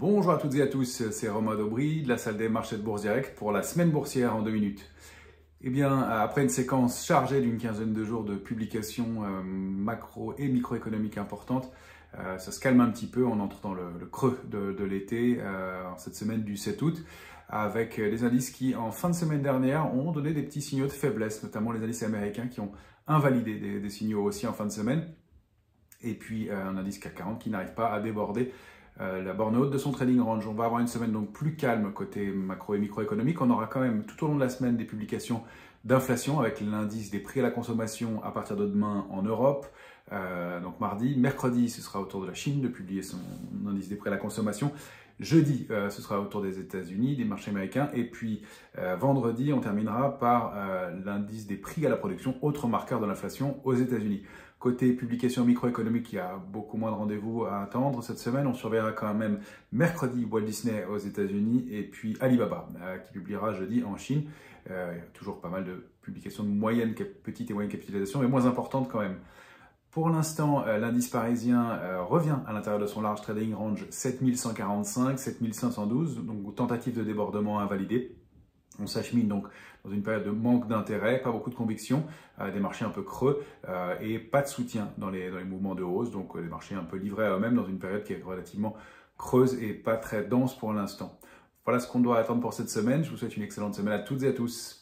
Bonjour à toutes et à tous, c'est Romain Daubry de la salle des marchés de Bourse Direct pour la semaine boursière en 2 minutes. Eh bien, après une séquence chargée d'une quinzaine de jours de publications macro et microéconomiques importantes, ça se calme un petit peu, on entre dans le creux de l'été, en cette semaine du 7 août, avec les indices qui, en fin de semaine dernière, ont donné des petits signaux de faiblesse, notamment les indices américains qui ont invalidé des signaux aussi en fin de semaine, et puis un indice CAC 40 qui n'arrive pas à déborder la borne haute de son trading range. On va avoir une semaine donc plus calme côté macro et microéconomique. On aura quand même tout au long de la semaine des publications d'inflation avec l'indice des prix à la consommation à partir de demain en Europe. Donc mardi, mercredi, ce sera au tour de la Chine de publier son indice des prix à la consommation. Jeudi, ce sera autour des États-Unis, des marchés américains. Et puis vendredi, on terminera par l'indice des prix à la production, autre marqueur de l'inflation aux États-Unis. Côté publication microéconomique, il y a beaucoup moins de rendez-vous à attendre cette semaine. On surveillera quand même mercredi Walt Disney aux États-Unis et puis Alibaba qui publiera jeudi en Chine. Il y a toujours pas mal de publications de petite et moyenne capitalisation, mais moins importantes quand même. Pour l'instant, l'indice parisien revient à l'intérieur de son large trading range 7145, 7512, donc tentative de débordement invalidée. On s'achemine donc dans une période de manque d'intérêt, pas beaucoup de conviction, des marchés un peu creux et pas de soutien dans les mouvements de hausse, donc les marchés un peu livrés à eux-mêmes dans une période qui est relativement creuse et pas très dense pour l'instant. Voilà ce qu'on doit attendre pour cette semaine. Je vous souhaite une excellente semaine à toutes et à tous.